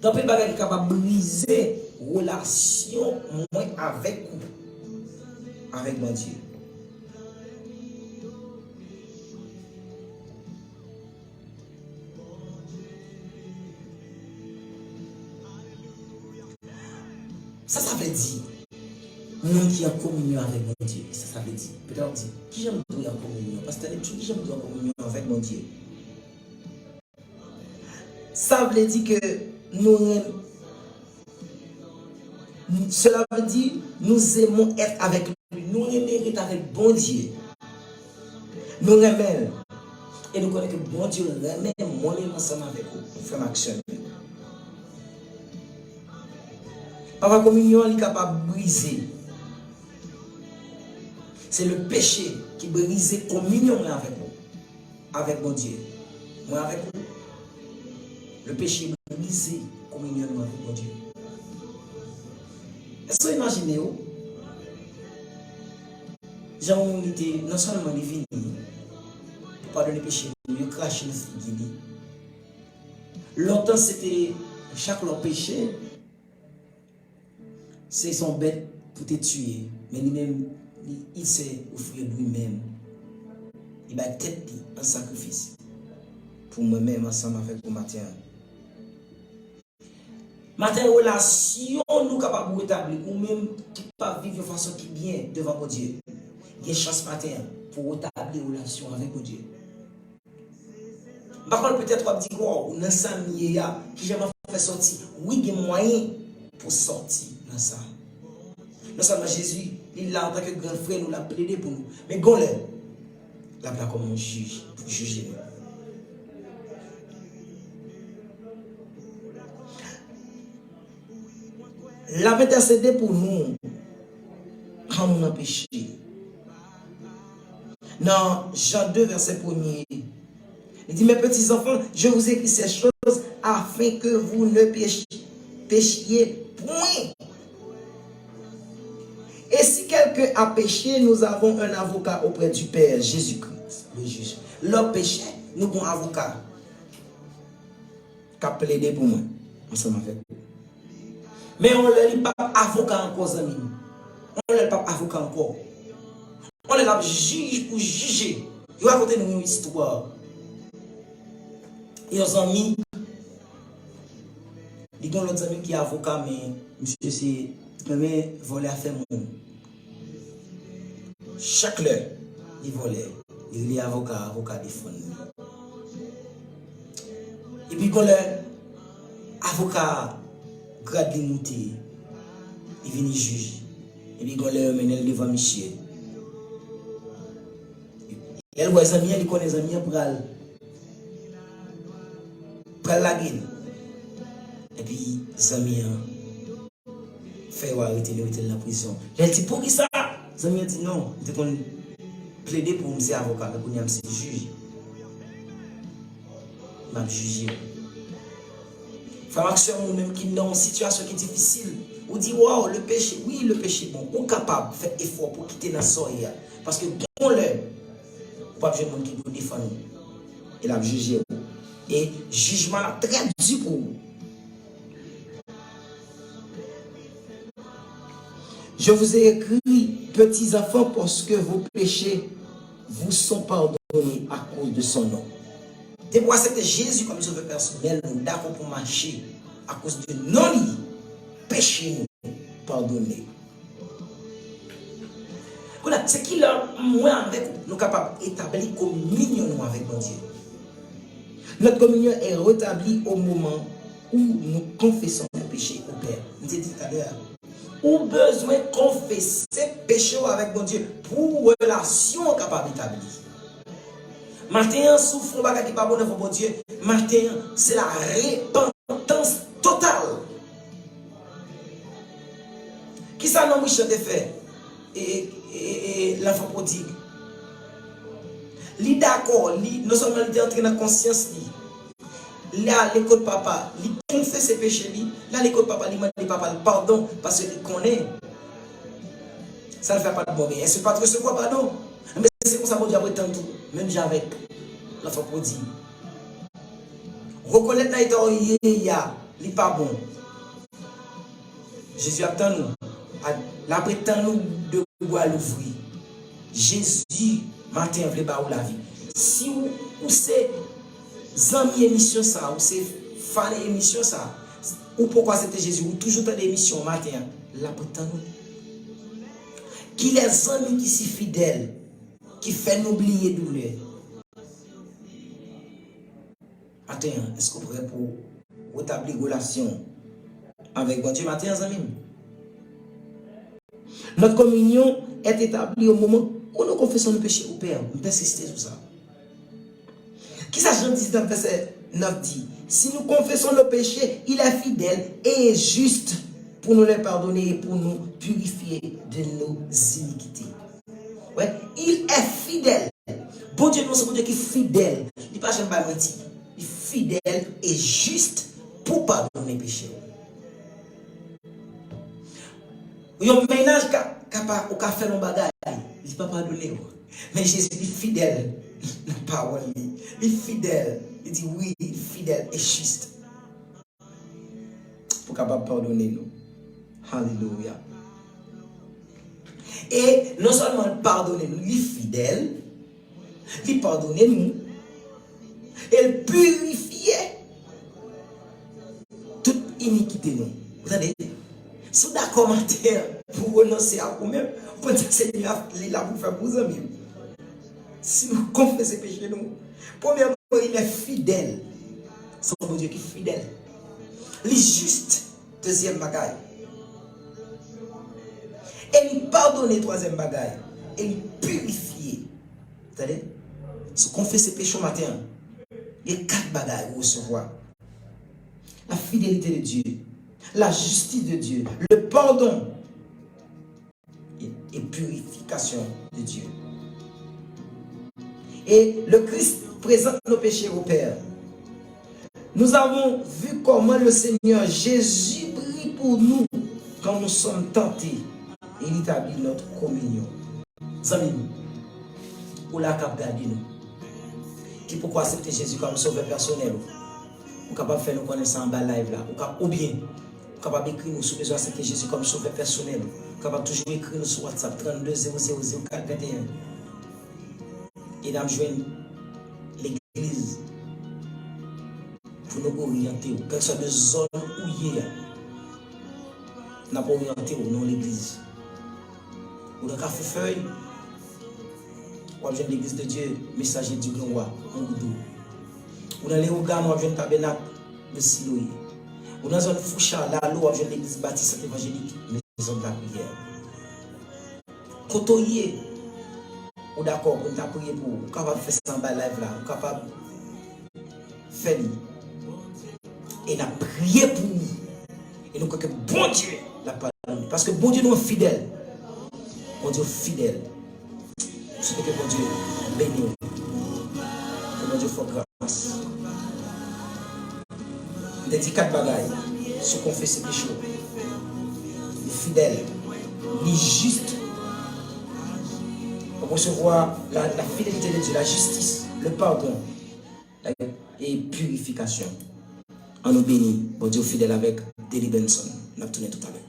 Dans le bagage qui est capable de briser relation moins avec vous, avec mon Dieu. Ça veut dire, nous qui en communion avec mon Dieu, ça veut dire, peut-être dire, qui j'aime en communion, parce que qui j'aime en communion avec mon Dieu. Ça veut dire que cela veut dire nous aimons être avec lui, nous aimons être avec bon Dieu. Nous aimons et nous connaissons que bon Dieu aime moi-même ensemble avec vous, faire action. Par la communion, il est capable de briser. C'est le péché qui brise la communion avec vous, avec mon Dieu. Moi avec vous. Le péché brise la communion avec mon Dieu. Est-ce que vous imaginez où? Jean était non seulement venu pour pardonner le péché, mais il crache le figuier. Longtemps c'était chaque leur péché, c'est son bête pour te tuer, mais lui-même, il s'est offert lui-même. Il va tête en sacrifice pour moi-même ensemble avec vous matin. Matin, relation nous capables de rétablir, ou même qui pas vivre de façon qui bien devant mon Dieu. Il y a une chance matin pour rétablir relation avec mon Dieu. Par contre, peut-être on va dire, wow, dans ça, qui j'aime faire sortir. Oui, il y a moyen pour sortir dans ça. Non seulement Jésus, il l'a en tant que grand frère, nous l'a plaidé pour nous. Mais Gonle, là, comme un juge, pour juger nous. La intercédé pour nous quand nous avons péché. Dans Jean 2, verset 1er, il dit, mes petits enfants, je vous écris ces choses afin que vous ne péchiez point. Et si quelqu'un a péché, nous avons un avocat auprès du Père, Jésus-Christ, le juge. Leur péché, nous avons un avocat qui a plaidé pour moi. Ensemble avec vous. Mais on ne lit pas avocat encore, amis. On ne lit pas avocat encore. On est là juge pour juger. Il va raconter une histoire. Et aux amis, il y a l'autre ami qui est avocat, mais monsieur, c'est même voler à faire mon. Chaque heure, il volait. Il est avocat défend. Et puis quand l'avocat grade de monter, il vient juge. Et puis quand l'homme devant Michel. Elle voit les amis, elle connaît les amis, pral la gueule. Et puis les amis fait arrêter dans la prison. Elle dit pour qui ça? Les amis dit non, il dit plaider pour me ser avocat, pour me ser juge. M'a jugé. Faire action nous-mêmes qui dans une situation qui est difficile. On dit wow, le péché, oui, le péché bon, on est capable de faire effort pour quitter la soirée. Parce que bon l'heure, pas besoin de monde qui vous défend. Il a jugé. Et jugement est très dur pour vous. Je vous ai écrit, petits enfants, parce que vos péchés vous sont pardonnés à cause de son nom. Depuis que c'était Jésus comme sauveur personnel, nous d'accord pour marcher à cause de non péché nous pardonnés. C'est qui là, moi avec nous capables d'établir communion avec mon Dieu. Notre communion est rétablie au moment où nous confessons le péché au Père. Nous avons dit tout à l'heure. Ou besoin de confesser péché avec mon Dieu pour relation capable d'établir. Matin, souffre qui pas bon devant mon Dieu. Matin, c'est la repentance totale. Qui ça non Michel de fait? Et l'enfant prodigue. Li d'accord, non seulement il est entré dans la conscience, là l'école papa, il confesse ses péchés, là l'école papa, il demande papa pardon parce qu'il connaît. Ça ne fait pas de bon bien. Est-ce que pas recevoir pardon? Mais c'est pour ça que Dieu a tant tout, même avec l'enfant prodigue. Reconnaître dans l'état, il n'est pas bon. Jésus attend nous. La prétend nous de boire l'ouvrir. Jésus, matin, veut pas la vie. Si vous c'est amis émission ça, ou c'est fan émission ça, ou pourquoi c'était Jésus, ou toujours dans l'émission matin, la prétend nous. Qui les amis qui sont fidèles, qui fait nous oublier douleur. Matin, est-ce que vous êtes prêts pour rétablir relation avec bon Dieu matin, amis? Notre communion est établie au moment où nous confessons nos péchés au Père. Nous persistons sur ça. Qui ça, Jean 19, verset 9 dit, si nous confessons nos péchés, il est fidèle et juste pour nous les pardonner et pour nous purifier de nos iniquités. Ouais, il est fidèle. Bon Dieu, nous sommes Dieu qui est fidèle. Il n'est pas jamais menti. Il est fidèle et juste pour pardonner les péchés. Il y a un ménage qui a fait un bagage. Il ne peut pas pardonner. Mais Jésus est fidèle. La parole, il est fidèle. Il dit oui, il est fidèle et juste. Pour capable pardonner nous. Alléluia. Et non seulement pardonner nous, il est fidèle. Il pardonne nous. Il purifie toute iniquité nous. Vous savez? Si vous êtes commentaire pour renoncer à vous-même, pour dire que Seigneur, il est là pour faire pour vous amis. Si nous confessons péché, nous, premièrement, il est fidèle. C'est mon Dieu qui est fidèle. Il est juste. Deuxième bagaille. Et il pardonne, troisième bagaille. Et il purifie. Vous savez? Si vous confessez péché au matin, il y a 4 bagailles à recevoir. La fidélité de Dieu. La justice de Dieu, le pardon et purification de Dieu. Et le Christ présente nos péchés au Père. Nous avons vu comment le Seigneur Jésus prie pour nous quand nous sommes tentés et il établit notre communion. Amis, pour la cap garder nous. Qui pourquoi accepter Jésus comme sauveur personnel? Ou capable de faire nous connaître en bas live là, ou bien capable d'écrire nous sous besoin d'accepter Jésus comme sauveur personnel. Capable toujours écrire nous sur WhatsApp 32 000 421. Et nous joindre l'église pour nous orienter. Quelle soit de zone où il y a, nous pas orienté ou non l'église. Ou dans café feuille, ou dans l'église de Dieu, messager du grand roi, en goudou. Ou dans les organes, ou dans le tabernacle de Siloé. Ou dans une foucha, là, l'eau, avec l'église baptiste évangélique, maison de la prière. Kotoye, ou d'accord, pour nous prier pour, ou capable de faire ça en bas live là, ou capable de faire. Et nous prier pour nous. Et nous croyons que bon Dieu l'a pardonné. Parce que bon Dieu nous est fidèle. Bon Dieu fidèle. C'est que bon Dieu bénit. Que bon Dieu fasse grâce. Il a dit 4 bagailles. Se confesser péché. Il est fidèle. Il est juste. On recevoir la fidélité de Dieu, la justice, le pardon et purification. On nous bénit. Bon Dieu fidèle avec Deli Benson. On a tourné tout à l'heure.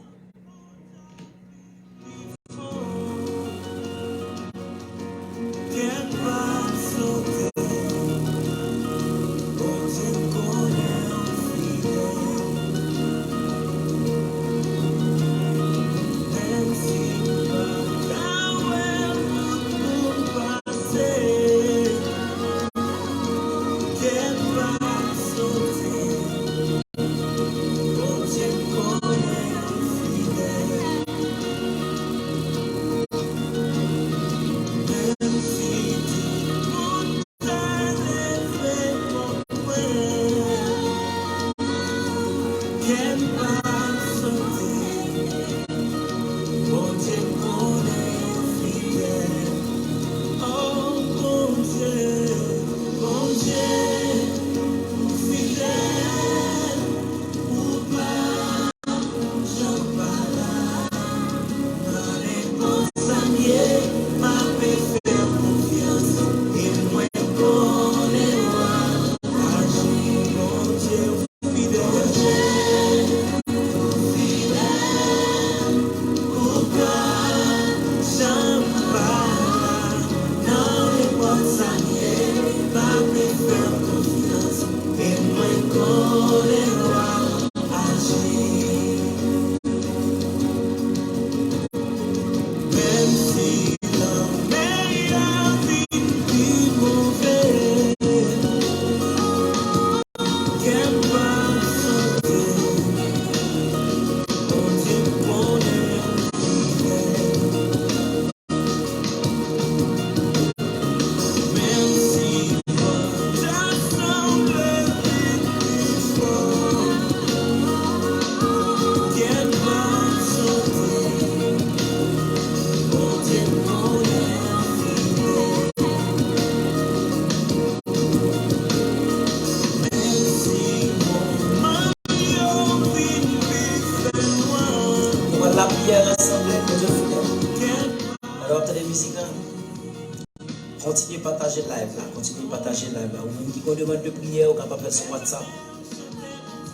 Continuez à partager le live là. Continuez à partager le live là. Ou qui demande de prière, ou capable faire sur WhatsApp.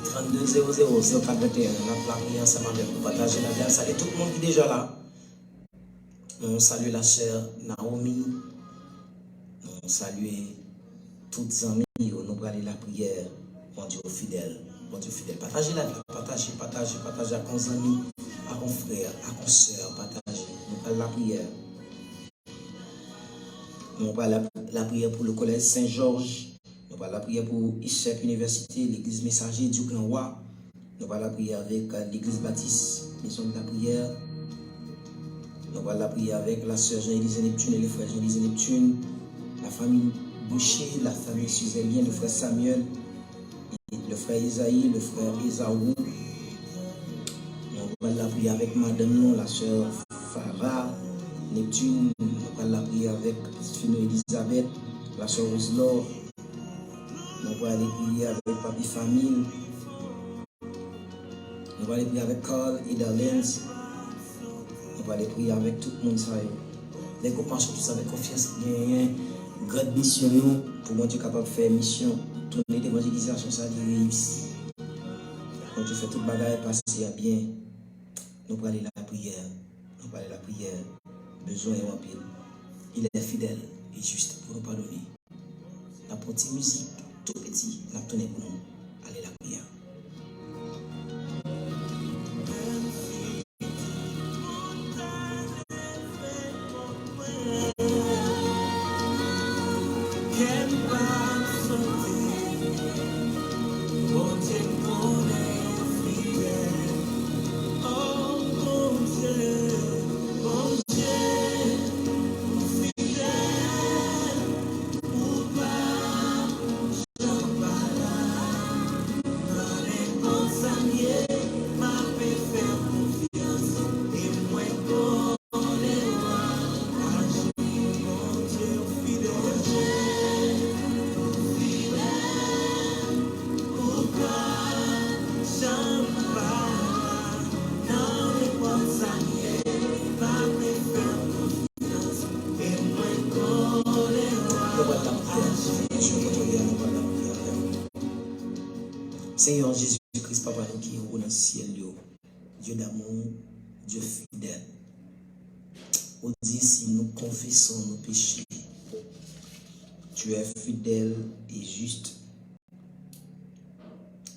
32 00 041. La prière ensemble avec vous. Partager la live. Salut tout le monde qui est déjà là. On salue la sœur Naomi. On salue toutes les amis. Nous allons aller la prière. Mon Dieu fidèle. Mon Dieu fidèle. Partagez la vie. Partagez avec vos amis, avec vos frères, avec vos sœurs. Partagez. Nous allons la prière. Nous allons la prière pour le collège Saint-Georges. Nous allons la prière pour ISEC Université, l'église Messager du Grand Roi. Nous allons la prière avec l'église Baptiste, maison de la prière. Nous allons la prière avec la sœur Jean-Élise Neptune et les frères Jean-Élise Neptune, la famille Boucher, la famille Suzélien, le frère Samuel, le frère Isaïe, le frère Esaou. Nous allons la prière avec madame non, la sœur Farah Neptune. Nous allons la prière avec Fino Elisabeth, la sœur Roselor. Nous allons aller prier avec Papi Famille. Nous allons aller prier avec Carl et Darlens. Nous allons aller prier avec tout le monde. Dès qu'on pense tout ça avec confiance, il y a une grande mission pour moi, Dieu capable de faire mission. Tourner d'évangélisation, ça dit réussi. Quand tu fais toute bagarre passer à bien, nous allons aller la prière. Nous allons aller la prière. Besoin et remplir. Il est fidèle et juste pour nous pardonner. La petite musique, tout petit, la tournée pour nous. Allez la prière. Seigneur Jésus-Christ, Papa, nous qui sommes dans le ciel, Dieu d'amour, Dieu fidèle. On dit si nous confessons nos péchés, tu es fidèle et juste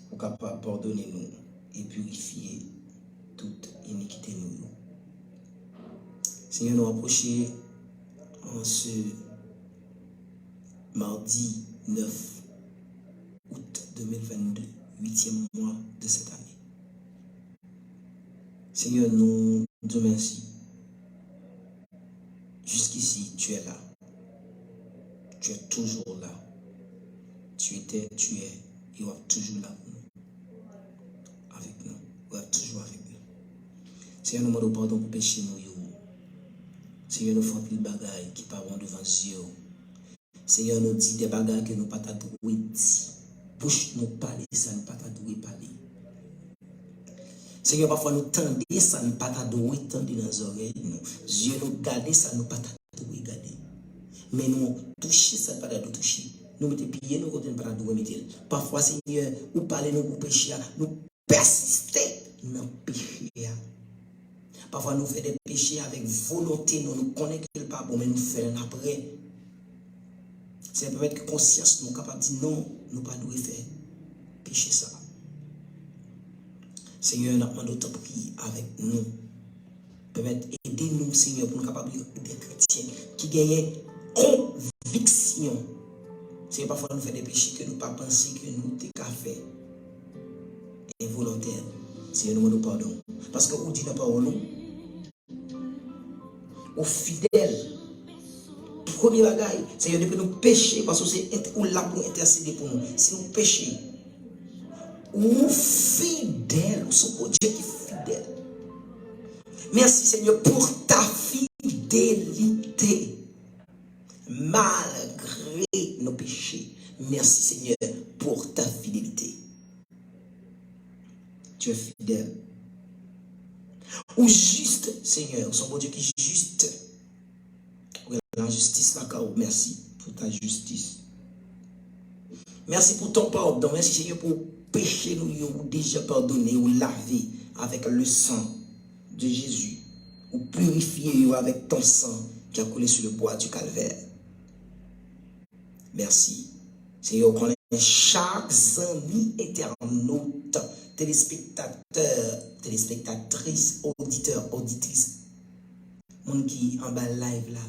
pour capable pardonner nous et purifier toute iniquité nous. Seigneur, nous approchons en ce mardi 9 août 2022. 8e mois de cette année. Seigneur, nous te remercions. Jusqu'ici, tu es là. Tu es toujours là. Tu étais, tu es, et tu es toujours là pour nous. Avec nous. Tu es toujours avec nous. Seigneur, nous demandons pardon pour pécher nous. Seigneur, nous faisons plus de bagailles qui parlent devant Dieu. Seigneur, nous dit des bagailles que nous ne pouvons pas dire. Bouche nous parler, ça ne pas t'adouer parler. Seigneur, parfois nous tendons, ça ne pas t'adouer tendre dans les oreilles. Dieu nous garder, ça ne pas t'adouer garder. Mais nous toucher, ça ne pas t'adouer toucher. Nous mettons pieds, nous ne pas t'adouer mettre. Parfois, Seigneur, nous parlons, nous pour pécher, nous persister dans le péché. Parfois, nous faisons des péchés avec volonté, nous connaissons que le pas bon, mais nous faisons après. C'est peut-être que conscience nous capable de dire non, nous ne devons pas faire pécher ça. Seigneur, nous demandons de prier avec nous. Peut-être aider nous, Seigneur, pour nous capables des chrétiens qui gagnent conviction. C'est parfois nous faisons des péchés que nous ne pas penser que nous devons faire involontaire. Seigneur, nous demandons pardon. Parce que vous dites la parole, aux fidèles. Premier bagaille, Seigneur, depuis nous pécher, parce que c'est là pour intercéder pour nous. Si nous péchons, ou fidèle, son Dieu qui est fidèle. Merci Seigneur pour ta fidélité. Malgré nos péchés. Merci Seigneur pour ta fidélité. Tu es fidèle. Ou juste, Seigneur, son bon Dieu qui est juste. la justice, la carreau. Merci pour ta justice. Merci pour ton pardon. Merci Seigneur pour péché nous déjà pardonné ou lavé avec le sang de Jésus. Ou purifié avec ton sang qui a coulé sur le bois du calvaire. Merci. Seigneur, qu'on ait chaque ami internaute, téléspectateur, téléspectatrice, auditeur, auditrice, monde qui en bas live là,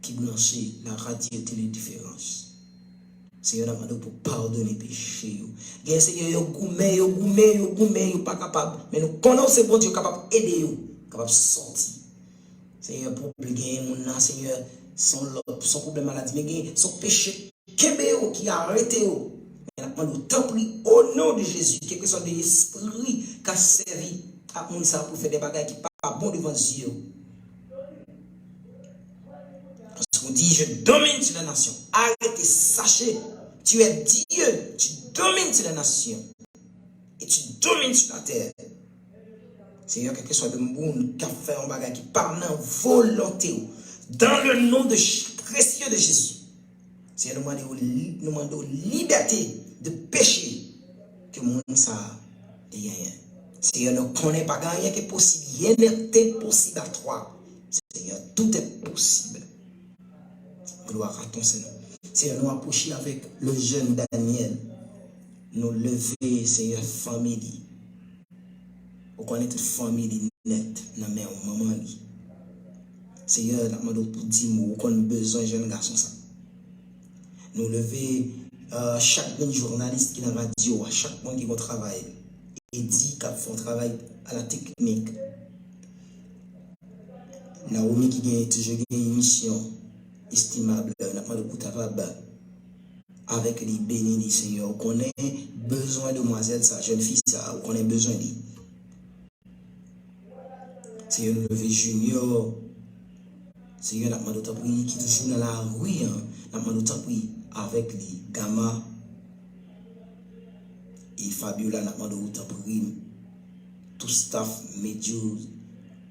qui branche la radio télédifférence. Seigneur, nous demandons pour pardonner péché. Seigneur, yo goumé, pas capable. Mais nous connaissons bon Dieu capable d'aider, capable de sortir. Seigneur, pour gagner mon Seigneur, son problème maladie, mais son péché qui a arrêté. Mais nous demandons tant pis au nom de Jésus, quel que soit l'esprit qui a servi à mon ça pour faire des bagages qui ne sont pas bons devant Dieu. On dit, je domine sur la nation. Arrêtez, sachez, tu es Dieu, tu domines sur la nation. Et tu domines sur la terre. Seigneur, quel que soit le monde qui a fait un bagage qui parle en volonté, dans le nom précieux de Jésus. Seigneur, nous demandons liberté de péché que le monde ça est rien. Seigneur, nous ne connaissons pas rien qui est possible. Rien n'est possible à toi. Seigneur, tout est possible. Gloire à ton Seigneur. Seigneur, nous approcher avec le jeune Daniel. Nous lever, Seigneur, famille. Pour connaître famille nette, dans la maman. Seigneur, nous demandons pour 10 mots, qu'on a besoin de jeune garçon. Nous lever chaque journaliste qui est dans la radio, chaque monde qui va travailler. Et dit qu'ils font travail à la technique. Naomi qui a toujours une mission estimable, n'a pas de capable avec les bénis, Seigneur. On a besoin de demoiselle, sa jeune fille, ça, on a besoin de. Seigneur, nous lever Junior. Seigneur, n'a pas de temps qui toujours dans la rue, n'a pas de temps avec les gamma. Et Fabiola, n'a pas de temps tout staff, Medios,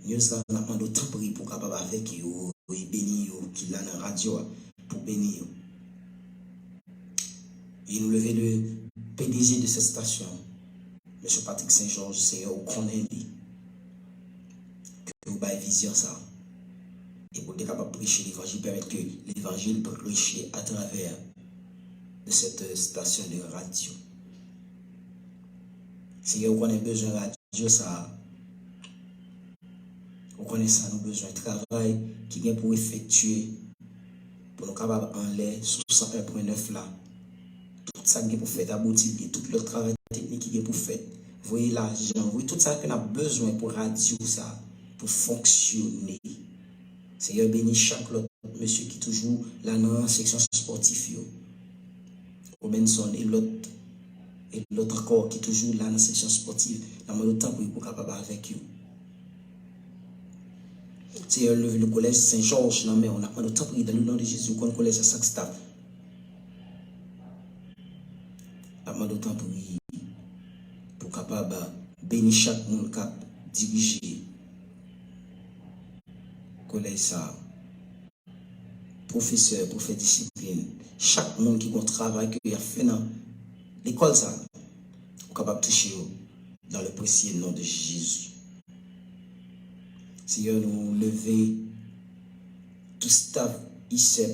Newsland, n'a pas de temps pour capable avec eux. Et bénir qui l'a dans la radio pour bénir. Et nous lever le PDG de cette station, M. Patrick Saint-Georges, Seigneur, vous connaissez que vous avez vision ça. Et pour être capable de prêcher l'évangile, permettre que l'évangile prêche à travers de cette station de radio. Seigneur, vous connaissez besoin de radio ça. Vous connaissez ça, nous besoin de travail qui vient pour effectuer, pour nous capables en l'air, sur 101.9 là. Tout ça qui est pour faire aboutir, tout le travail technique qui est pour faire. Vous voyez l'argent, vous voyez tout ça qu'on a besoin pour radio ça, pour fonctionner. Seigneur, bénis chaque autre monsieur qui est toujours là dans la section sportive. Robinson et l'autre encore qui est toujours là dans la section sportive. Dans le temps pour capable avec eux. C'est le collège Saint-Georges, mais on a pas de temps pour dans le nom de Jésus, qu'on collège à chaque staff. On a pas de temps pour capable bénir chaque monde qui diriger collège ça. Professeur, pour faire discipline, chaque monde qui a travail qu'il a fait dans l'école ça, on est capable de toucher dans le précieux nom de Jésus. Seigneur, nous lever tout staff ICEP,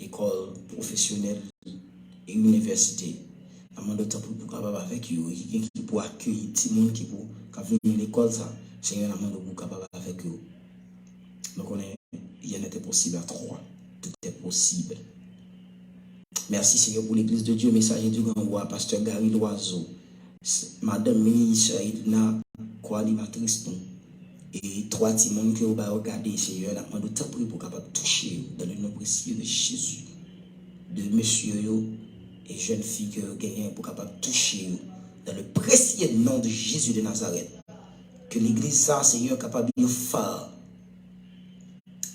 école professionnelle et université. Nous demandons pour capable avec eux, qui pour accueillir tout le monde qui pour venir à l'école. Seigneur, nous demandons pour capable avec eux. Donc, il y en était possible à 3. Tout est possible. Merci Seigneur pour l'église de Dieu, messager du grand roi, pasteur Gary Loiseau, madame ministre Idna, co-animatrice. Et 3 petits monde que vous allez regarder, Seigneur, nous demandons temps pour capable toucher dans le nom précieux de Jésus. De monsieur et jeune fille que vous gagnez pour capable toucher dans le précieux nom de Jésus de Nazareth. Que l'église, ça, Seigneur, capable de faire.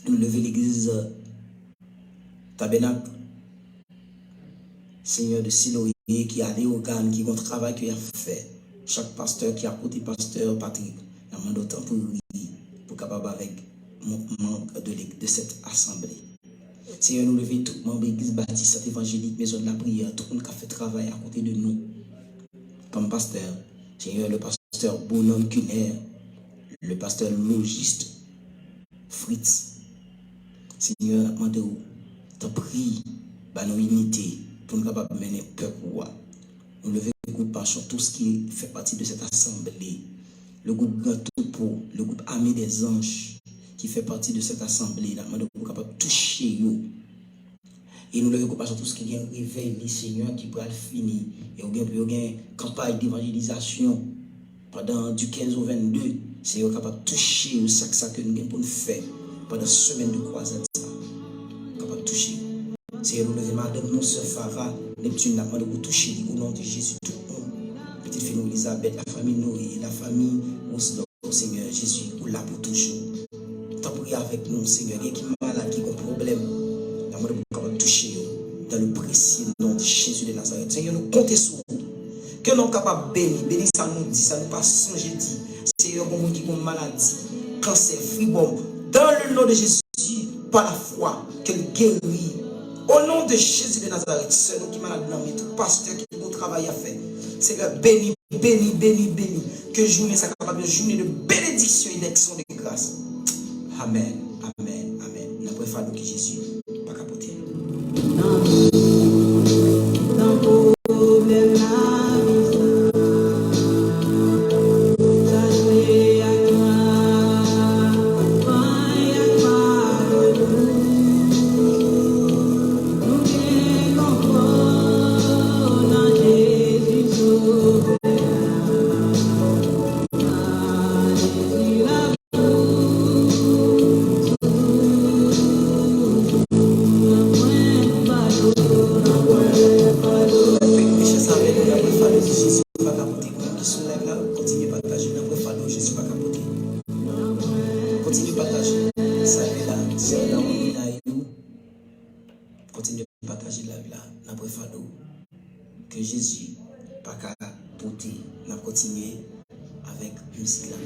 Nous lever l'église tabernacle, Seigneur de Siloé, qui a des organes, qui ont travail qu'il a fait. Chaque pasteur qui a côté pasteur Patrick, nous demandons temps pour capable avec de cette assemblée. Seigneur, nous levons tout membre de l'église baptiste évangélique, maison de la prière, tout le monde qui a fait travail à côté de nous, comme pasteur. Seigneur, le pasteur Bonhomme Cuner, le pasteur logiste Fritz. Seigneur, demandez-vous, t'as pris, nos unités, pour nous capables de mener le peuple. Nous levons le groupe Passion, tout ce qui fait partie de cette assemblée. Le groupe Grand Troupeau, le groupe Armée des Anges, qui fait partie de cette assemblée. Nous sommes capables de toucher eux. Et nous levons le groupe Passion, tout ce qui est un réveil, les Seigneur, qui pourra le finir. Et nous avons une campagne d'évangélisation pendant du 15 au 22. Seigneur, capable de toucher ça que nous avons pour nous faire pendant semaine de croisade. Capable de toucher. Seigneur, nous levons madame, nous, sœur Farah, Neptune, nous avons toucher au nom de Jésus, tout le monde. Petite fille Elisabeth, la famille Noé, la famille aussi, Seigneur Jésus, ou là pour toujours. T'as prié avec nous, Seigneur, qui est malade, qui a un problème. Nous avons capable de toucher dans le précieux nom de Jésus de Nazareth. Seigneur, nous comptons sur vous. Que nous sommes capables de bénir. Bénir, ça nous dit, ça nous passe sans j'ai dit. Seigneur, pour nous qui ont une maladie, cancer, fribombe, dans le nom de Jésus, par la foi, qu'elle guérit. Au nom de Jésus de Nazareth, c'est nous qui sommes malades, mais tout pasteur qui a un travail à faire. Seigneur, bénis, bénis, bénis, bénis. Que journée ça capable de journée de bénédiction et d'action de grâce. Amen, amen, amen. Nous préférons que Jésus pas capoter. Que Jésus pas qu'à porter, n'a continuer avec musique là.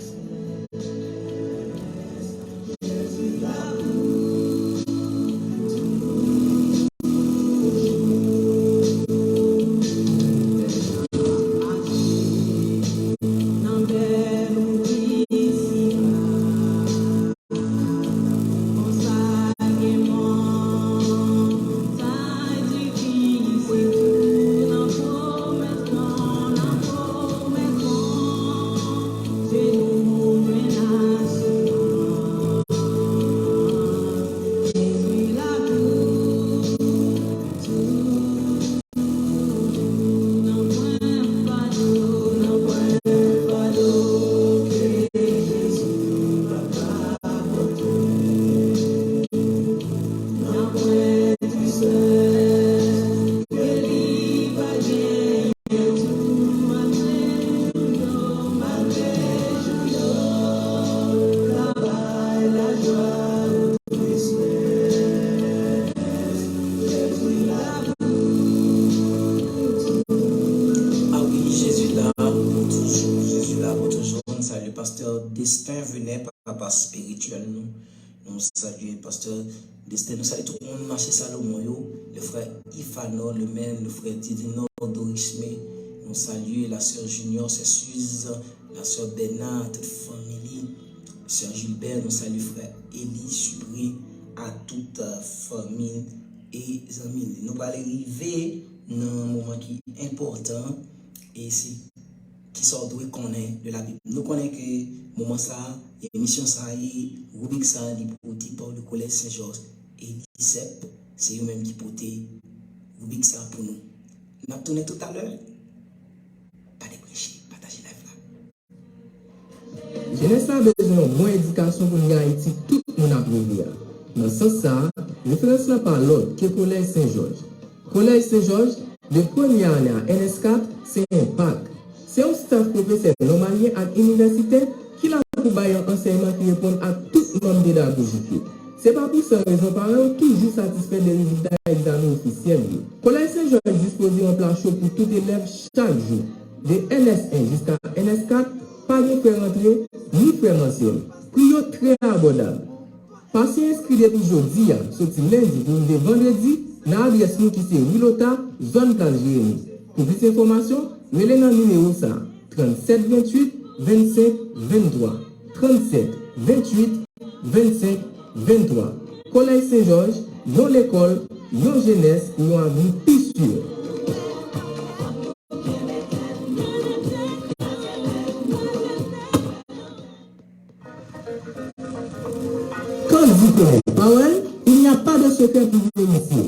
Spirituel, nous saluons pasteur Destin, nous saluons tout le monde, marché Salomon, le frère Ifano, le même, le frère Didino Dorisme, nous saluons la sœur Junior, c'est Suze, la sœur Bernard, toute famille, sœur Gilbert, nous saluons frère Élie Supri, à toute famille et amis. Nous allons arriver dans un moment qui est important et c'est qui sort de connaître de la Bible. Nous connaissons que moment ça, émission ça, rubrique ça, porté par le collège Saint-Georges et l'ICEP, c'est eux-mêmes qui portent rubrique ça pour nous. Nous avons tourné tout à l'heure. Pas de prêcher, partagez la là. Jeunesse a besoin de moins d'éducation pour nous garantir tout le monde à vivre. Dans ce sens, ça, référence là par l'autre qui est le collège Saint-Georges. Collège Saint-Georges, de première année à NS4, c'est un PAC. C'est un staff professeur normalien et universitaire qui a pour un enseignement qui répond à tout le monde pédagogique. Ce n'est pas pour ça que les parents toujours satisfaits des résultats d'examen officiels. Collège Saint-Georges dispose d'un plan chaud pour tout élève chaque jour. De NS1 jusqu'à NS4, pas de faire rentrer, ni faire mention. Prix très abordable. Passez inscrit depuis jeudi, sorti lundi pour le vendredi, dans l'adresse qui c'est Wilota, zone Place Jérémy. Pour plus d'informations, mettez dans le numéro 37 28 25 23. 37 28 25 23. Collège Saint-Georges, non l'école, non jeunesse, non avis plus sûr. Quand vous connaissez parole, il n'y a pas de secret pour vous ici.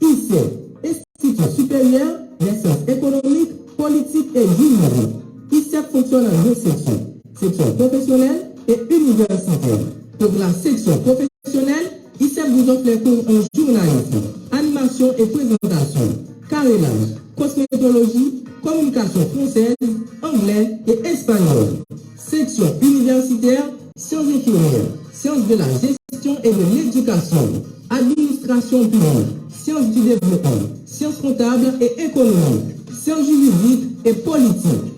ICEP, Institut supérieur des sciences économiques, politiques et juridiques. ICEP fonctionne en deux sections. Section professionnelle et universitaire. Pour la section professionnelle, ICEP vous offre les cours en journalisme, animation et présentation, carrelage, cosmétologie, communication française, anglais et espagnol. Section universitaire, sciences infirmières, sciences de la gestion et de l'éducation, administration publique, sciences du développement, sciences comptables et économiques, sciences juridiques et politiques.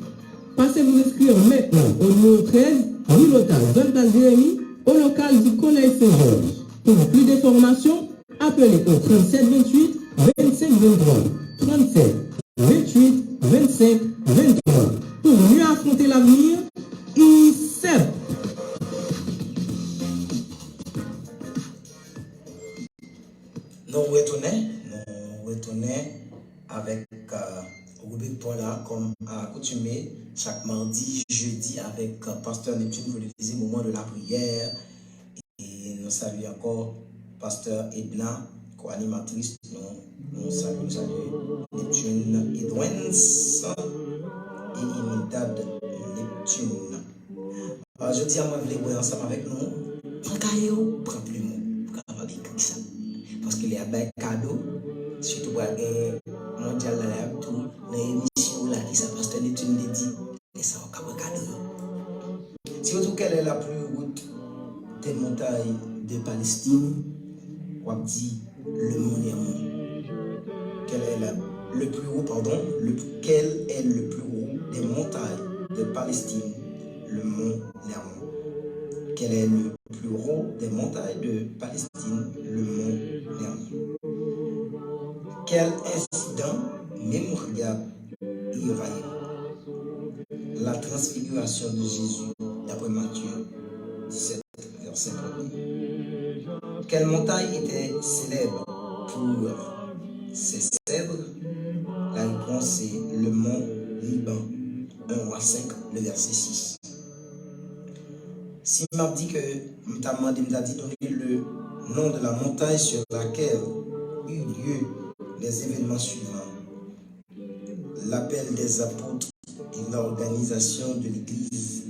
Passez vous inscrire maintenant au numéro 13, rue Lotal, zone Place Jérémy, au local du Collège Saint-Georges. Pour plus d'informations, appelez au 37 28 25 23. 37 28 25 23. Pour mieux affronter l'avenir, ICEP. Nous retournons avec rubrique Paula comme accoutumé chaque mardi, jeudi avec Pasteur Neptune, vous le disiez, moment de la prière. Et nous saluons encore Pasteur Edna, co-animatrice. Nous saluons Neptune Edwens et Imidad Neptune. Je dis à moi, vous voulez ensemble avec nous. Prends caillou, prends plus mot pour avoir écrit ça. Parce qu'il y a des cadeaux, surtout pour le mondial là, tout, dans l'émission là, qui ça Pasteur Neptune dit, et ça va avoir cadeau. Surtout quelle est la plus haute des montagnes de Palestine, on dit le mont Hermon. Quel est le plus haut, pardon, quel est le plus haut des montagnes de Palestine, le mont Hermon. Quel est le plus haut des montagnes de Palestine, le mont Hermon. Quel incident mémorial y aura eu? La transfiguration de Jésus, d'après Matthieu 17, verset 1. Quelle montagne était célèbre pour ses cèdres? La réponse est le mont Liban, 1 roi 5, le verset 6. Si m'a dit que m'a dit donner le nom de la montagne sur laquelle eut lieu les événements suivants: l'appel des apôtres et l'organisation de l'Église,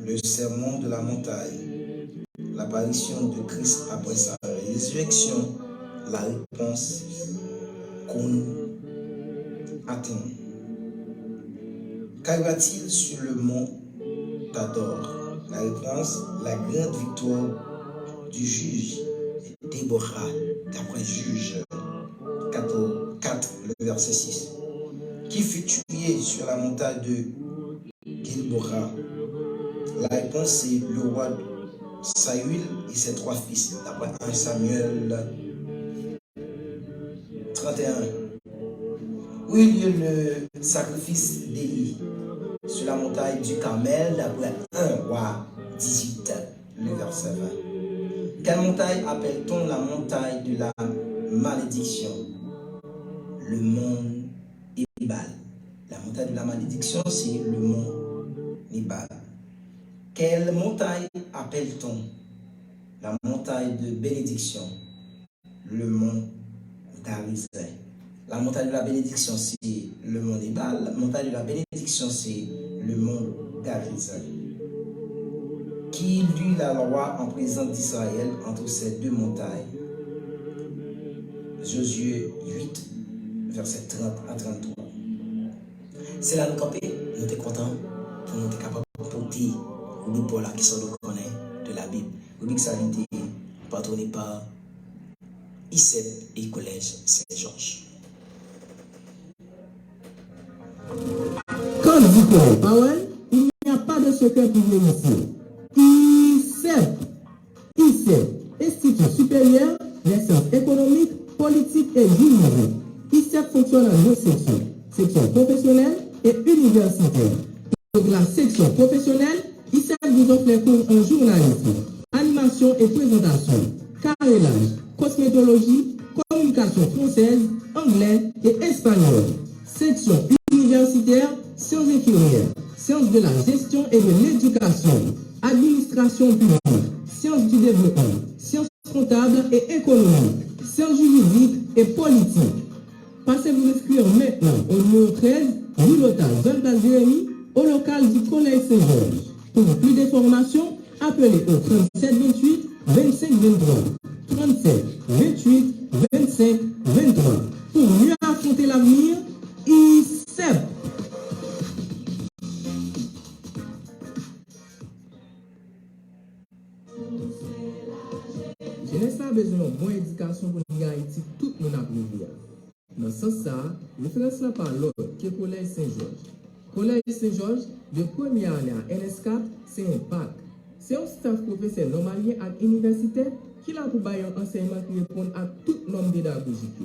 le sermon de la montagne, l'apparition de Christ après sa résurrection, la réponse qu'on attend. Qu'arriva-t-il sur le mont Tador? La réponse, la grande victoire du juge Déborah, d'après Juge 4, le verset 6. Qui fut tué sur la montagne de Gilboa? La réponse, c'est le roi Saül et ses 3 fils, d'après 1 Samuel 31. Où il y a le sacrifice d'Élie? Sur la montagne du Carmel, d'après 1 roi 18, le verset 20. Quelle montagne appelle-t-on la montagne de la malédiction? Le mont Nébal. La montagne de la malédiction, c'est le mont Nébal. Quelle montagne appelle-t-on la montagne de bénédiction? Le mont Darizin. La montagne de la bénédiction, c'est le mont Nébal. La montagne de la bénédiction, c'est le mont Darizin. Qui lut la loi en présence d'Israël entre ces 2 montagnes? Josué 8, verset 30 à 33. C'est là nous camper, nous sommes contents pour nous être capables de porter au pour la question de connaître de la Bible. Rubrique Salité, patronné par ICEP et Collège Saint-Georges. Quand vous connaissez parole, il n'y a pas de secret pour vous ici. supérieure, les sciences économiques, politiques et juridiques. ICEP fonctionne en deux sections, section professionnelle et universitaire. Pour la section professionnelle, ICEP vous offre les cours en journalisme, animation et présentation, carrelage, cosmétologie, communication française, anglais et espagnol. Section universitaire, sciences infirmières, sciences de la gestion et de l'éducation, administration publique, sciences du développement, sciences comptables et économiques, sciences juridiques et politiques. Passez vous inscrire maintenant au numéro 13, rue Lotal, zone Place Jérémy, au local du Collège Saint-Georges. Pour plus d'informations, appelez au 37 28 25 23. 37 28 25 23. Pour mieux affronter l'avenir, ICEP. Jeunesse a besoin de bonne éducation pour nous Haïti, tout le monde a besoin. Dans ce sens, référence là par l'autre qui est Collège Saint-Georges. Collège Saint-Georges, de première année à NS4, c'est un PAC. C'est un staff professionnel normalien et universitaire qui a pour bailler un enseignement qui répond à toute norme pédagogique.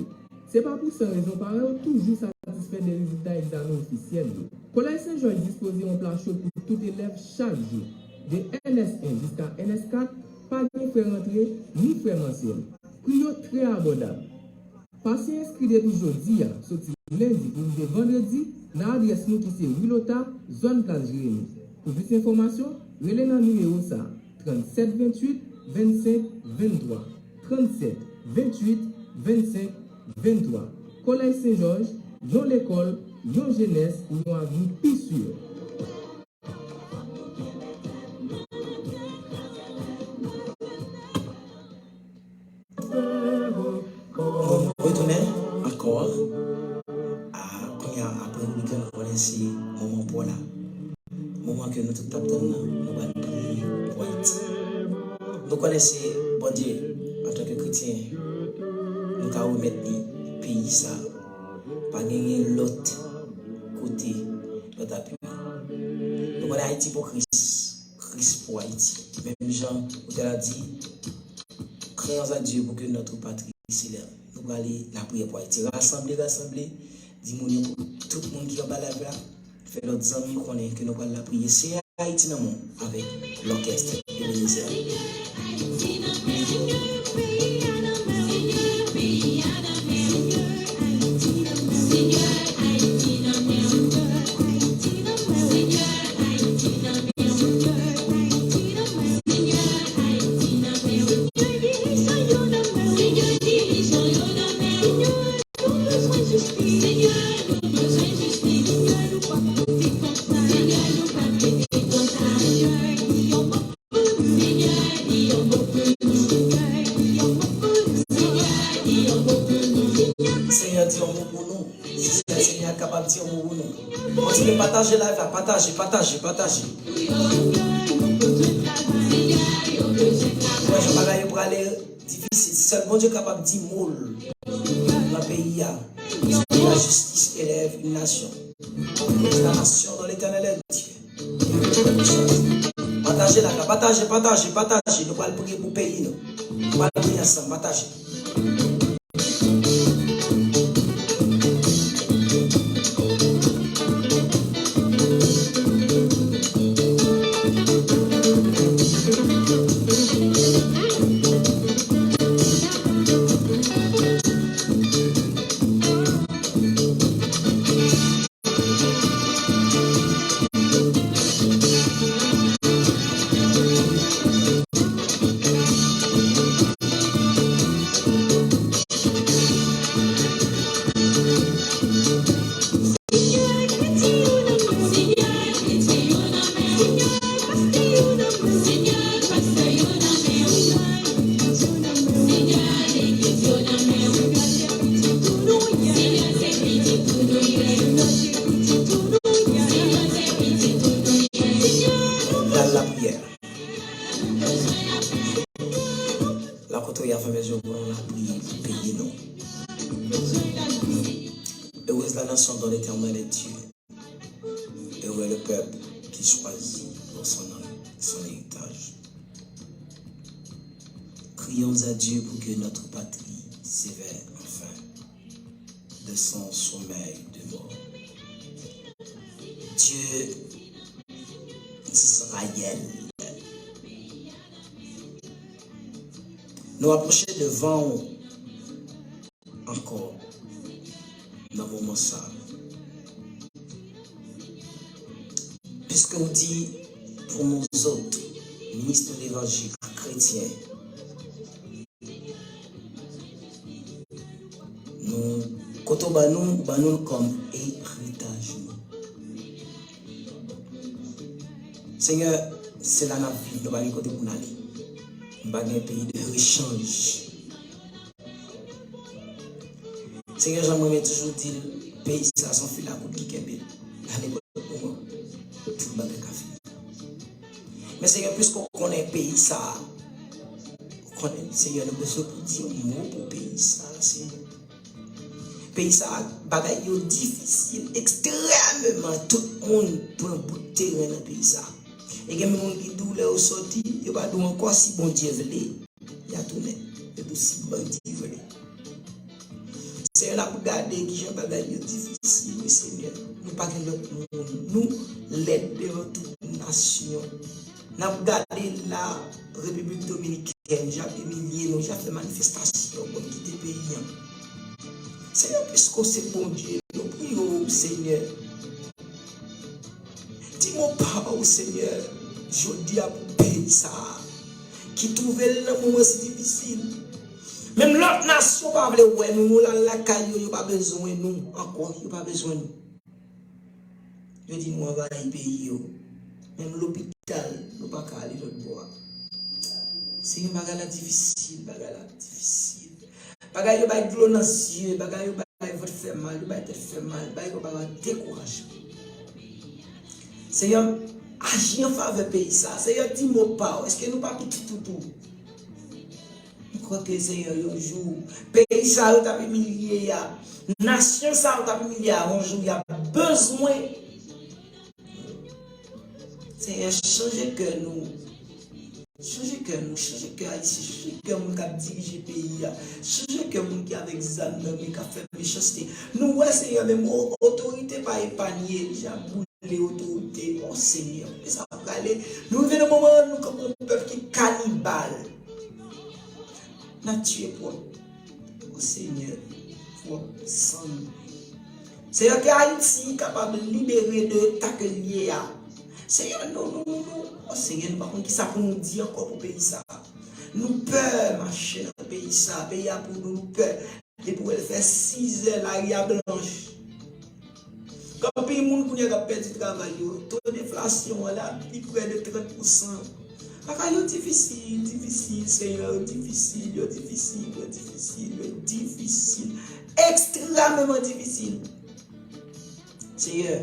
Ce n'est pas pour cette raison par exemple toujours satisfait des résultats examens officiels. Collège Saint-Georges dispose d'un plan chaud pour tout élève chaque jour. De NS1 jusqu'à NS4, pas de frais rentrés ni frais mensuels. Prix très abordable. Passez inscrit depuis jeudi, sorti lundi pour vendredi, dans l'adresse qui c'est Wilota, zone Place Jérémy. Pour plus d'informations, relais dans le numéro 37 28 25 23. 37 28 25 23. Collège Saint-Georges, dans l'école, dans jeunesse, ou dans la vie plus sûre. Retourner encore après le week-end, on laisse moment pour là. Moment que nous tout attendons, nous allons prier pour Haïti. Nous connaissons, bon Dieu, en tant que chrétien, nous avons remettre le pays ça, pas gagner l'autre côté, l'autre appui. Nous connaissons Haïti pour Christ, Christ pour Haïti. Même Jean, vous l'avez dit, créons à Dieu pour que notre patrie célèbre. Nous allons aller la prière pour Haïti. Rassembler, dis-moi pour tout le monde qui est là, fait d'autres amis que nous allons la prier. C'est Haïti dans le monde avec l'orchestre et le ministère. Continuez à partager la vie, partager. Moi, je ne pour aller difficile. C'est bon Dieu capable de dire moule dans le pays. La justice élève une nation. La nation dans l'éternel est Dieu. Partagez la vie, partagez. Nous allons prier pour le pays. Nous allons prier ensemble, partagez. Heureuse la nation dont l'éternel est Dieu. Heureux le peuple qui choisit pour son héritage. prions à Dieu pour que notre patrie s'éveille enfin de son sommeil de mort. Dieu d'Israël, nous approcher devant encore dans le moment ça. Puisque on dit pour nous autres, ministres de l'évangile, chrétiens, nous, quand on nous comme héritage. Seigneur, c'est là notre vie, nous allons côté pour aller. Nous allons un pays de rechange. Seigneur, j'aimerais toujours dire, pays ça, son fil à coup qui est bien. Allez, pour tout le café. Mais Seigneur, puisqu'on connaît le pays ça, on connaît, Seigneur, nous besoin pour dire un mot pour le pays ça, Seigneur. Pays ça, bagaille difficile, extrêmement, tout le monde pour un bout de terrain dans le pays ça. Et il y a des gens qui douleur au sorti, il n'y a pas encore si bon Dieu veut. Il y a tout net, il y a si bon Dieu veut. C'est là pour garder qui j'ai bagaille difficile, Seigneur. Nous pas que l'autre monde, nous l'aide devant toute nation. Nous avons gardé la République dominicaine, j'ai humilié, nous j'ai fait manifestation pour quitter le pays. Seigneur, puisque c'est bon Dieu, nous prions, Seigneur. Dis-moi pas, Seigneur, je dis à vous payer ça, qui trouvait le moment si difficile. Même l'autre nation, pas veut ouais, nous la caillou, il pas besoin de nous encore, il pas besoin de nous. Je dis moi va y payer. Même l'hôpital, nous pas aller l'autre bois. C'est une bagarre difficile, difficile. Bagarre ba de l'eau dans les yeux, bagarre ba votre faire mal, ba te faire mal, bagarre ba décourager. Seigneur, agis en faveur du pays ça. Seigneur, dis-moi pas, est-ce que nous pas tout? Je crois que Seigneur, un jour, pays ça, vous avez humilié, nation ça, vous avez humilié, un jour, il y a besoin. Seigneur, changez que nous. Changez que nous, changez que Haïti, changez que nous qui dirigé le pays, changez que nous qui avec des amis, qui fait méchanceté. Nous, ouais, Seigneur, même autorité pas épargnée, j'ai boulé l'autorité, oh Seigneur. Et ça va aller. Nous venons au moment où nous comme un peuple qui est cannibale. N'a tué pour oh Seigneur, pour sang. Seigneur, que Haïti est capable de libérer de ta que lié. Seigneur, non. Oh Seigneur, par contre, qui ça pour nous dire encore pour le pays ça? Nous peur, marcher dans le pays ça. Le pays a pour nous peur. Et pour faire 6 heures, la ria blanche. Quand le monde qui a perdu le travail, le taux d'inflation là, plus près de 30%. C'est difficile, Seigneur, difficile. Extrêmement difficile. Seigneur,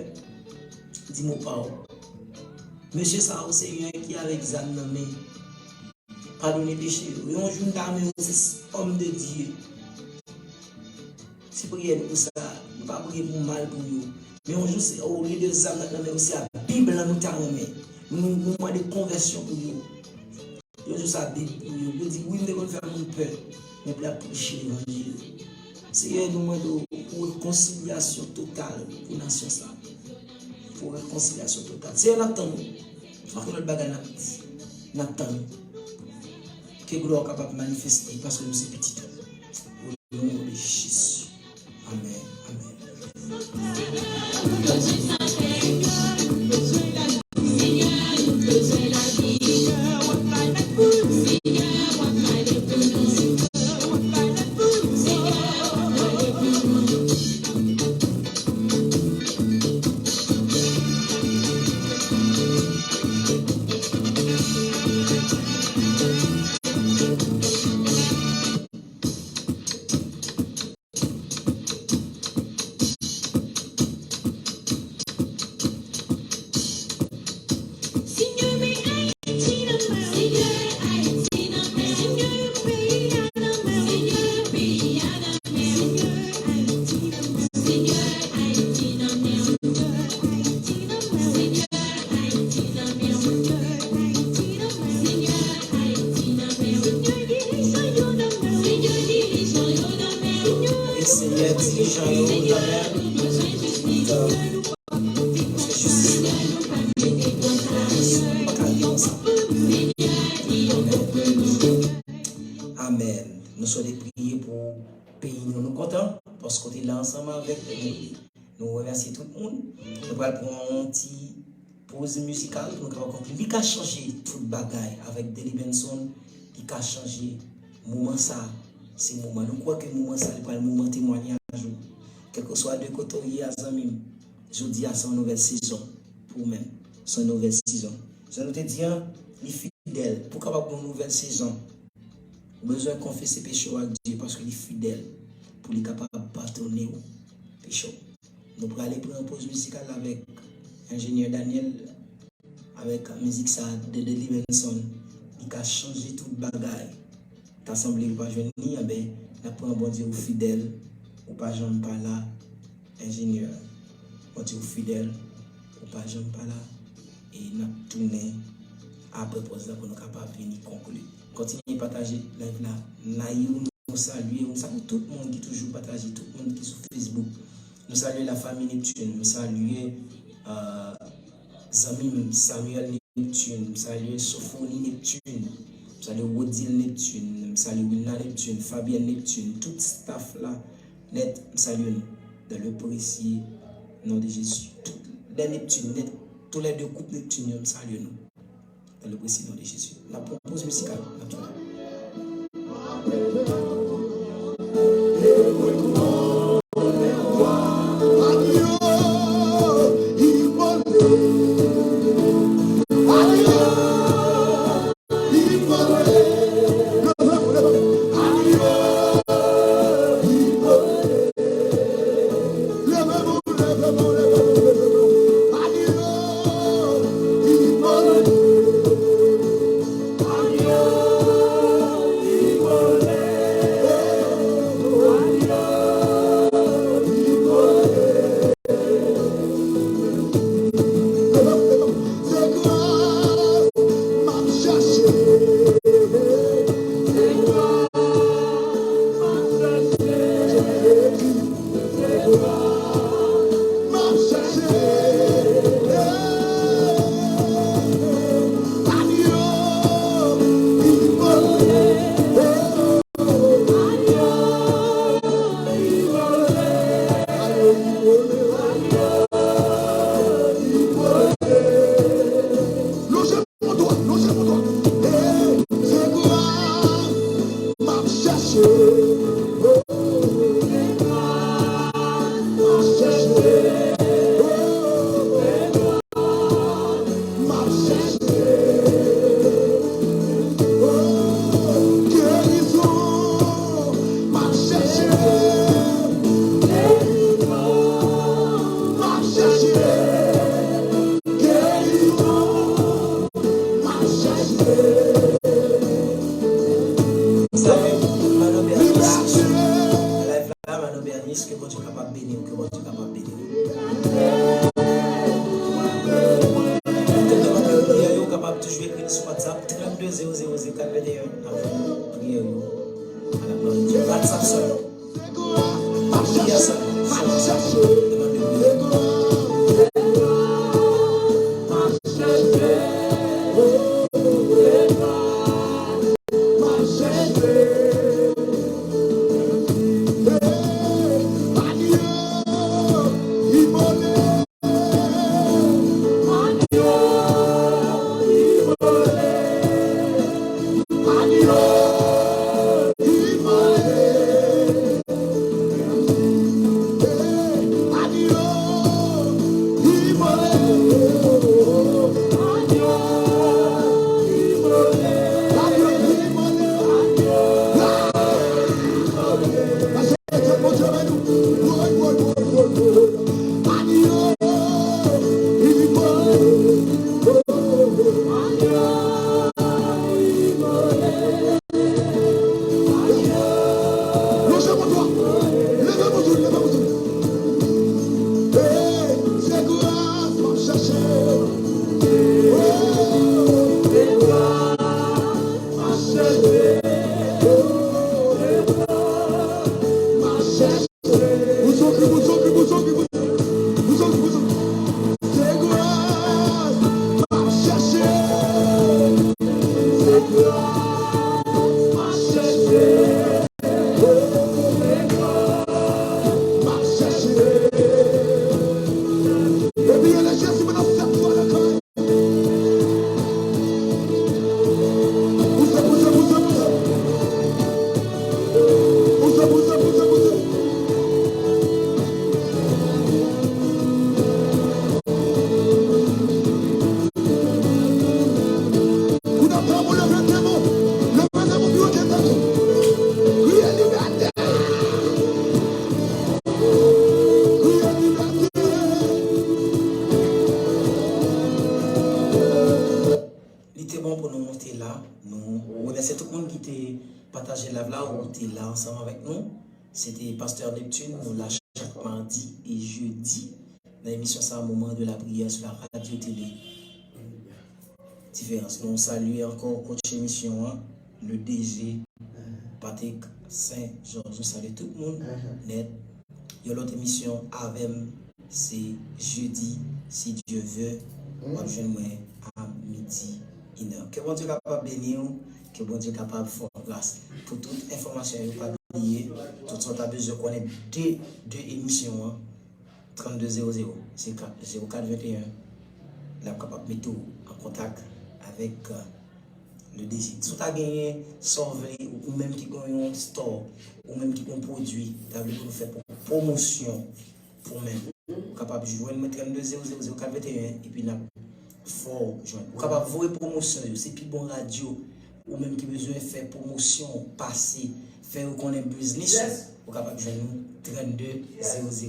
dis-moi pas. Monsieur Sao, Seigneur, qui a examiné, pardonnez péché. Et on joue d'armée aussi, homme de Dieu. C'est prier pour ça, nous ne pas prier pour mal pour nous. Mais on joue au lieu de examiner aussi la Bible, nous t'armée. Nous demandons des conversions pour nous. On joue ça Bible pour nous. On dit, oui, nous devons faire mon peur, mais pour la prêcher l'évangile. Seigneur, nous demandons pour réconciliation totale pour la nation ça. Pour réconciliation totale. C'est un attend. Je crois que notre bagage n'attend. Que gloire capable de manifester parce que nous sommes petits. Au nom de Jésus. Amen. Amen. Nous sommes prier pour pays. Nous contents parce qu'on est là ensemble avec nous. Nous remercions tout le monde. Nous allons prendre une petite pause musicale pour nous conclure. Il a changé tout le bagaille avec Deli Benson. Il a changé le moment ça. C'est le moment. Nous croyons que le moment ça, c'est le moment témoignage. Quel que soit de côté, je dis à son nouvelle saison. Pour même, son nouvelle saison. Je nous te dis, il est fidèle. Pour avoir une nouvelle saison, besoin de confesser péché à Dieu parce qu'il est fidèle. Pour lui capable de pardonner péché. Nous pourrons aller pour une pause musicale avec ingénieur Daniel, avec la musique ça de Deli Benson. Il a changé tout le bagaille. T'as semblé pas jeune ni, mais la prend bon Dieu fidèle, ou pas jamais pas là, ingénieur. Bon Dieu fidèle, ou pas jamais pas là, et n'a tourné après pour ça pour nous capables de venir conclure. Continuez à partager live là, naïou nous saluer, nous saluons tout le monde qui toujours partage, tout le monde qui est sur Facebook. Nous saluons la famille Neptune, nous saluons Zamim Samuel Neptune, nous saluons Sophonie Neptune, nous saluons Wodil Neptune, nous saluons Wilna Neptune, Fabienne Neptune, tout le staff là, net, nous saluons dans le précieux nom de Jésus. Tous les Neptunes, tous les deux couples Neptune, nous saluons nous dans le précieux nom de Jésus. La propose musicale, naturellement. partager la là où tu es là ensemble avec nous. C'était Pasteur Neptune, nous là chaque mardi et jeudi. Dans l'émission, c'est un moment de la prière sur la radio-télé. Différence. Nous saluons encore coach émission, hein, le DG, Patrick Saint-Georges. Nous saluons tout le monde. Net. Il y a l'autre émission avec c'est jeudi, si Dieu veut. On va joindre à midi. Que bon Dieu capable de bénir, que bon Dieu capable de faire grâce. Pour toute information, il ne faut pas oublier, tout ce que tu as besoin de connaître deux émissions, hein, 3200, c'est 0421. Là, capable de mettre en contact avec le DG. Si tu as gagné, sauvé, ou même qui a un store, ou même qui a un produit, tu as voulu faire pour promotion, pour même, capable de jouer le 3200, 0421, et puis là, fort joindre. Vous capable de voir promotion, c'est plus bon radio, ou même qui besoin de faire promotion, passer, faire connaître business, vous capable de joindre 3200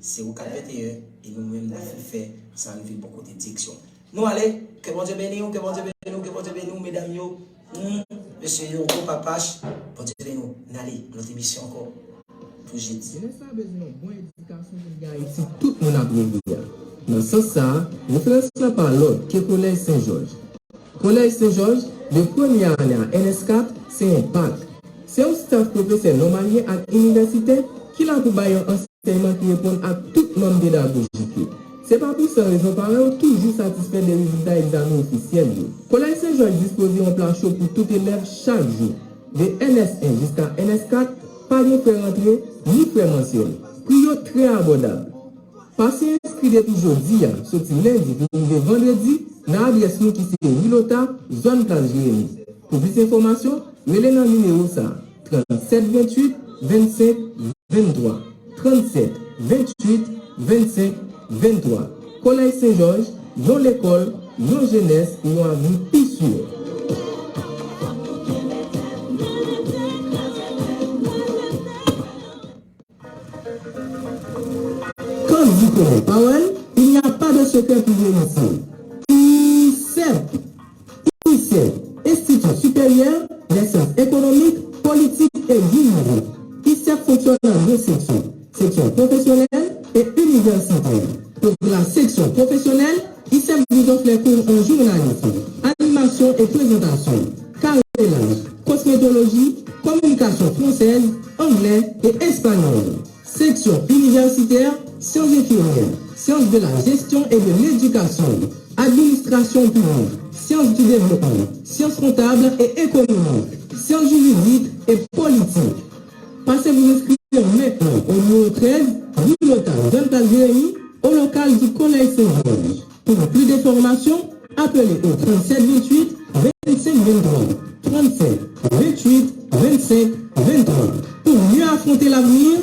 0421 et nous-mêmes nous faire ça arrive beaucoup de direction. Nous allez, que bon Dieu bénisse, que bon Dieu bénisse, que bon Dieu bénisse, mesdames, monsieur, gros papache, bon Dieu bénisse, allez, notre émission encore. Pour jeudi. Tout le monde a besoin. Dans ce sens, référence par l'autre qui est Collège Saint-Georges. Collège Saint-Georges, de première année à NS4, c'est un PAC. C'est un staff professeur normalien à l'université qui a pour bailler un enseignement qui répond à tout membre pédagogique. C'est pas pour ça raison parents toujours satisfait des résultats examens officiels. Collège Saint-Georges dispose d'un plan chaud pour tout élève chaque jour. De NS1 jusqu'à NS4, pas de frais rentrés ni frais mensuels. Prix très abordable. Passez inscrit depuis jeudi, sorti lundi pour vendredi, dans l'adresse nous qui c'est Wilota, zone place Jérémy. Pour plus d'informations, relais dans le numéro 37 28 25 23. 37 28 25 23. Collège Saint-Georges, non l'école, non jeunesse, non avenir plus sûr. Quand vous connaissez parole, il n'y a pas de secret pour vous ici. ICEP, Institut supérieur des sciences économiques, politiques et juridiques. ICEP fonctionne en deux sections. Section professionnelle et universitaire. Pour la section professionnelle, ICEP vous offre les cours en journalisme, animation et présentation, carrelage, cosmétologie, communication française, anglais et espagnol. Section universitaire, sciences infirmières, sciences de la gestion et de l'éducation, administration publique, sciences du développement, sciences comptables et économiques, sciences juridiques et politiques. Passez vous inscrire maintenant au numéro 13, rue Lotal, Jean Jérémy, au local du Collège Saint-Georges. Pour plus d'informations, appelez au 37 28 25 23. 37 28 25 23. Pour mieux affronter l'avenir,